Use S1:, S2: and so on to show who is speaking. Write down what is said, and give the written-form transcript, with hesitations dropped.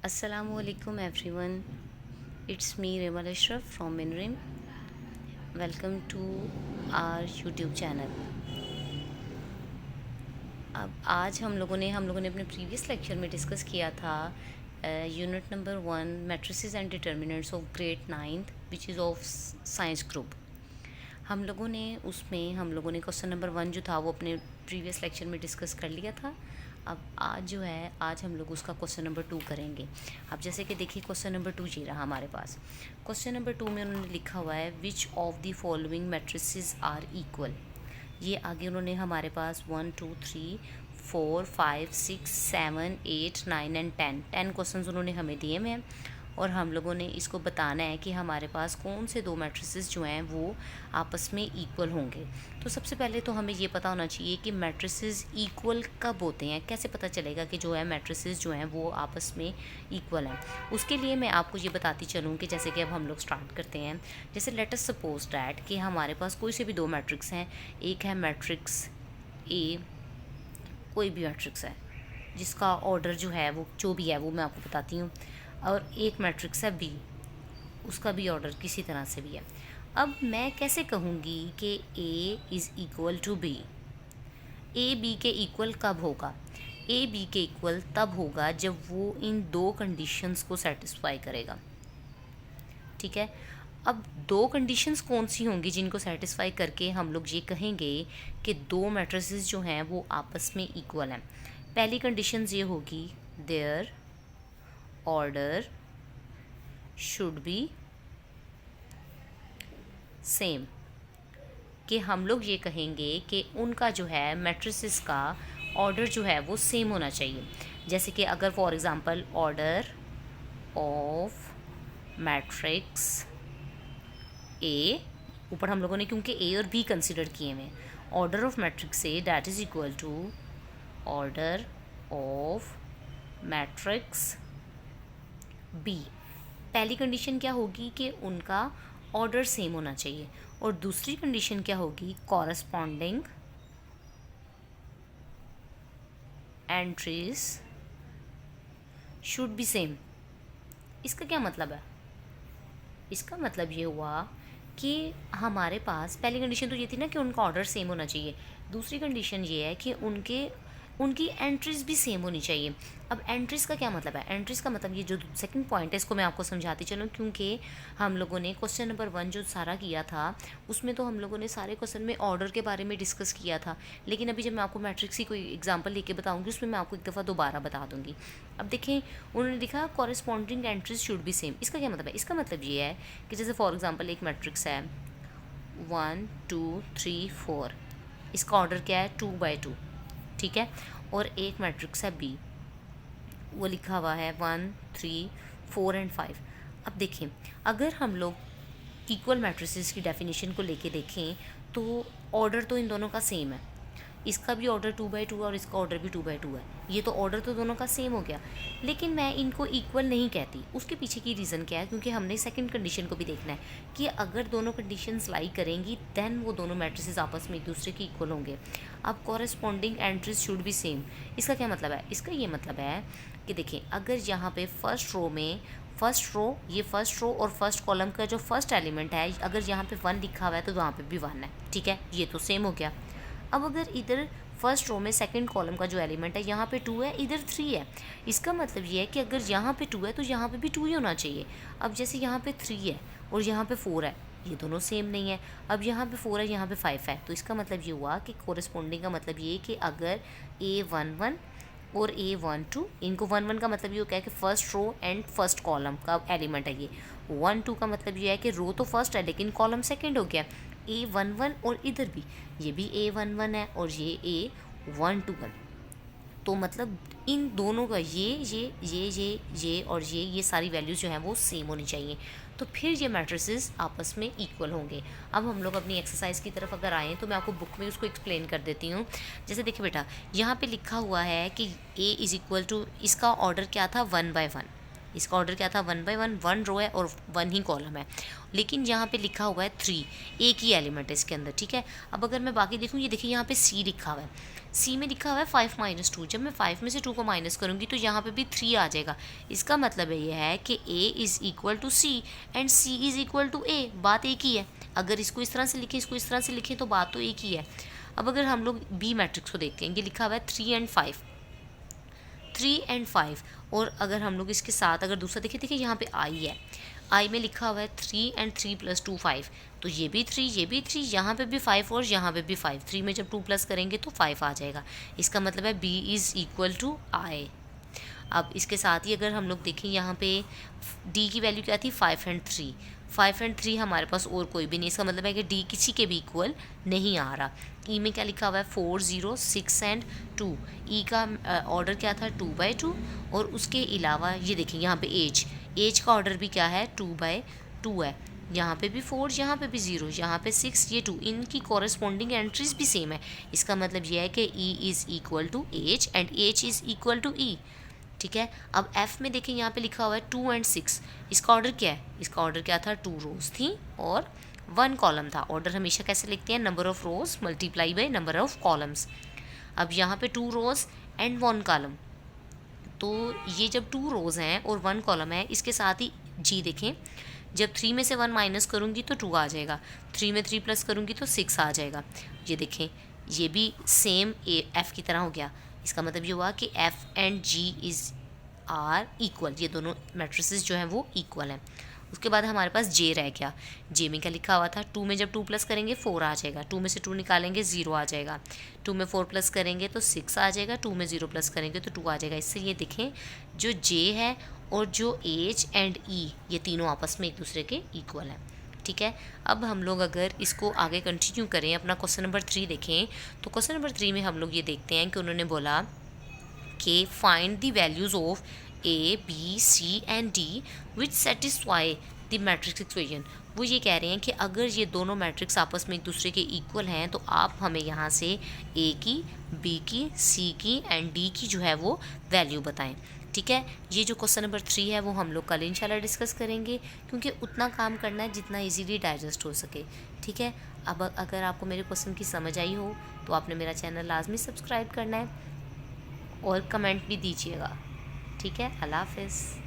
S1: Assalamualaikum everyone. It's me Remal Ashraf from Minrim. Welcome to our YouTube channel. अब आज हम लोगों ने अपने प्रीवियस लेक्चर में डिस्कस किया था unit number 1 matrices and determinants of grade 9th which is of science group. हम लोगों ने क्वेश्चन नंबर 1 जो था वो अपने प्रीवियस लेक्चर में डिस्कस कर लिया था। अब आज हम लोग उसका क्वेश्चन नंबर 2 करेंगे। अब जैसे कि देखिए क्वेश्चन नंबर 2 जी रहा हमारे पास। क्वेश्चन नंबर 2 में उन्होंने लिखा हुआ है which of the following matrices are equal. ये आगे उन्होंने हमारे पास 1 2 3 4 5 6 7 8 9 एंड 10 क्वेश्चन उन्होंने हमें दिए हुए हैं और हम लोगों ने इसको बताना है कि हमारे पास कौन से दो मैट्रिसेस जो हैं वो आपस में इक्वल होंगे। तो सबसे पहले तो हमें ये पता होना चाहिए कि मैट्रिसेस इक्वल कब होते हैं, कैसे पता चलेगा कि जो है मैट्रिसेस जो हैं वो आपस में इक्वल हैं। उसके लिए मैं आपको ये बताती चलूँ कि जैसे कि अब हम लोग स्टार्ट करते हैं। जैसे लेट अस सपोज डैट कि हमारे पास कोई से भी दो मैट्रिक्स हैं। एक है मैट्रिक्स ए, कोई भी मैट्रिक्स है जिसका ऑर्डर जो है वो जो भी है वो मैं आपको बताती हूँ, और एक मैट्रिक्स है बी, उसका भी ऑर्डर किसी तरह से भी है। अब मैं कैसे कहूँगी कि A is equal to B. A B के इक्वल कब होगा? ए बी के इक्वल तब होगा जब वो इन दो कंडीशंस को सेटिस्फाई करेगा। ठीक है, अब दो कंडीशंस कौन सी होंगी जिनको सेटिस्फाई करके हम लोग ये कहेंगे कि दो मैट्रिसेस जो हैं वो आपस में इक्वल हैं। पहली कंडीशन ये होगी their order should be same, कि हम लोग ये कहेंगे कि उनका जो है मैट्रिसेस का ऑर्डर जो है वो सेम होना चाहिए। जैसे कि अगर for example order of matrix ए, ऊपर हम लोगों ने क्योंकि ए और बी कंसिडर किए हुए, order of matrix A that is equal to order of matrix B. पहली कंडीशन क्या होगी कि उनका ऑर्डर सेम होना चाहिए, और दूसरी कंडीशन क्या होगी corresponding entries should be same. इसका क्या मतलब है? इसका मतलब ये हुआ कि हमारे पास पहली कंडीशन तो ये थी ना कि उनका ऑर्डर सेम होना चाहिए, दूसरी कंडीशन ये है कि उनकी एंट्रीज भी सेम होनी चाहिए। अब एंट्रीज़ का क्या मतलब है? एंट्रीज़ का मतलब ये जो सेकंड पॉइंट है इसको मैं आपको समझाती चलूँ, क्योंकि हम लोगों ने क्वेश्चन नंबर 1 जो सारा किया था उसमें तो हम लोगों ने सारे क्वेश्चन में ऑर्डर के बारे में डिस्कस किया था, लेकिन अभी जब मैं आपको मैट्रिक्स की कोई एग्जांपल लेके बताऊंगी उसमें मैं आपको एक दफ़ा दोबारा बता दूंगी। अब देखें उन्होंने लिखा corresponding entries should be same. इसका क्या मतलब है? इसका मतलब ये है कि जैसे फॉर एग्ज़ाम्पल एक मैट्रिक्स है 1 2 3 4, इसका ऑर्डर क्या है 2/2, ठीक है, और एक मैट्रिक्स है बी, वो लिखा हुआ है 1 3 4 एंड 5। अब देखें अगर हम लोग इक्वल मैट्रिसेस की डेफिनेशन को लेके देखें तो ऑर्डर तो इन दोनों का सेम है, इसका भी ऑर्डर 2/2 और इसका ऑर्डर भी 2/2 है, ये तो ऑर्डर तो दोनों का सेम हो गया, लेकिन मैं इनको इक्वल नहीं कहती। उसके पीछे की रीज़न क्या है? क्योंकि हमने सेकंड कंडीशन को भी देखना है कि अगर दोनों कंडीशंस लाई करेंगी देन वो दोनों मैट्रिसेस आपस में एक दूसरे के इक्वल होंगे। अब corresponding entries should be same, इसका क्या मतलब है? इसका ये मतलब है कि देखें अगर यहाँ पे फर्स्ट रो और फर्स्ट कॉलम का जो फर्स्ट एलिमेंट है अगर यहाँ पे 1 लिखा हुआ है तो वहाँ पे भी 1 है, ठीक है, ये तो सेम हो गया। अब अगर इधर फर्स्ट रो में सेकंड कॉलम का जो एलिमेंट है यहाँ पे 2 है, इधर 3 है, इसका मतलब ये है कि अगर यहाँ पे 2 है तो यहाँ पे भी 2 ही होना चाहिए। अब जैसे यहाँ पे 3 है और यहाँ पे 4 है, ये दोनों सेम नहीं है। अब यहाँ पे 4 है, यहाँ पे 5 है, तो इसका मतलब ये हुआ कि कोरिस्पोंडिंग का मतलब ये कि अगर A11 और A12, इनको 1 1 का मतलब ये होता है कि first row and first column का एलिमेंट है ये, 1 2 का मतलब ये है कि रो तो फर्स्ट है लेकिन कॉलम सेकंड हो गया, A11 और इधर भी ये भी A11 है और ये A12 है, तो मतलब इन दोनों का ये और ये सारी वैल्यूज़ जो हैं वो सेम होनी चाहिए, तो फिर ये मैट्रिसेस आपस में इक्वल होंगे। अब हम लोग अपनी एक्सरसाइज की तरफ अगर आएँ तो मैं आपको बुक में उसको एक्सप्लेन कर देती हूँ। जैसे देखिए बेटा यहाँ पे लिखा हुआ है कि A इज़ इक्वल टू, इसका ऑर्डर क्या था 1/1, इसका ऑर्डर क्या था 1 बाय 1, 1 रो है और 1 ही कॉलम है, लेकिन यहाँ पे लिखा हुआ है 3, एक ही एलिमेंट है इसके अंदर, ठीक है। अब अगर मैं बाकी देखूँ, ये देखिए यहाँ पे सी लिखा हुआ है, सी में लिखा हुआ है 5 - 2, जब मैं 5 में से 2 को माइनस करूँगी तो यहाँ पे भी 3 आ जाएगा। इसका मतलब ये है कि A is equal to C and C is equal to A, बात एक ही है। अगर इसको इस तरह से लिखें, इसको इस तरह से लिखें तो बात तो एक ही है। अब अगर हम लोग बी मैट्रिक्स को देखते हैं, ये लिखा हुआ है 3 and 5, 3 and 5, और अगर हम लोग इसके साथ अगर दूसरा देखें, देखिए यहाँ पे आई है, आई में लिखा हुआ है 3 and 3 + 2 5, तो ये भी 3, ये भी 3, यहाँ पे भी 5 और यहाँ पे भी 5, 3 में जब 2 प्लस करेंगे तो 5 आ जाएगा। इसका मतलब है बी इज़ इक्वल टू आई। अब इसके साथ ही अगर हम लोग देखें, यहाँ पे डी की वैल्यू क्या थी 5 and 3, 5 and 3 हमारे पास और कोई भी नहीं, इसका मतलब है कि डी किसी के भी इक्वल नहीं आ रहा। ई में क्या लिखा हुआ है 4 0 6 and 2, ई का ऑर्डर क्या था 2 by 2, और उसके अलावा ये देखें यहाँ पे एज का ऑर्डर भी क्या है 2 by 2 है। यहाँ पे भी 4, यहाँ पे भी 0, यहाँ पे 6, ये 2, इनकी कॉरेस्पॉन्डिंग एंट्रीज भी सेम है। इसका मतलब ये है कि E is equal to H and H is equal to E, ठीक है। अब एफ में देखें, यहाँ पे लिखा हुआ है 2 and 6, इसका ऑर्डर क्या है, इसका ऑर्डर क्या था 2 रोज थी और 1 कॉलम था। ऑर्डर हमेशा कैसे लिखते हैं, number of rose multiply by number of columns. अब यहाँ पे 2 रोज एंड 1 कॉलम, तो ये जब 2 रोज हैं और 1 कॉलम है, इसके साथ ही जी देखें, जब 3 में से 1 माइनस करूँगी तो 2 आ जाएगा, 3 में 3 प्लस करूँगी तो 6 आ जाएगा। ये देखें, ये भी सेम एफ़ की तरह हो गया। इसका मतलब ये हुआ कि F and G is are equal, ये दोनों मैट्रिसेस जो हैं वो इक्वल हैं। उसके बाद हमारे पास जे रह गया। जे में क्या लिखा हुआ था, 2 में जब 2 प्लस करेंगे 4 आ जाएगा, 2 में से 2 निकालेंगे 0 आ जाएगा, 2 में 4 प्लस करेंगे तो 6 आ जाएगा, 2 में 0 प्लस करेंगे तो 2 आ जाएगा। इससे ये देखें, जो जे है और जो एच एंड ई, ये तीनों आपस में एक दूसरे के इक्वल हैं, ठीक है। अब हम लोग अगर इसको आगे कंटिन्यू करें, अपना क्वेश्चन नंबर 3 देखें, तो क्वेश्चन नंबर 3 में हम लोग ये देखते हैं कि उन्होंने बोला कि find the values of A B C and D which satisfy the matrix equation. वो ये कह रहे हैं कि अगर ये दोनों मैट्रिक्स आपस में एक दूसरे के इक्वल हैं तो आप हमें यहाँ से ए की, बी की, सी की एंड डी की जो है वो वैल्यू बताएं, ठीक है। ये जो क्वेश्चन नंबर 3 है वो हम लोग कल इंशाल्लाह डिस्कस करेंगे, क्योंकि उतना काम करना है जितना इजीली डाइजेस्ट हो सके, ठीक है। अब अगर आपको मेरे क्वेश्चन की समझ आई हो तो आपने मेरा चैनल लाजमी सब्सक्राइब करना है और कमेंट भी दीजिएगा, ठीक है। अल्लाह हाफ़िज़।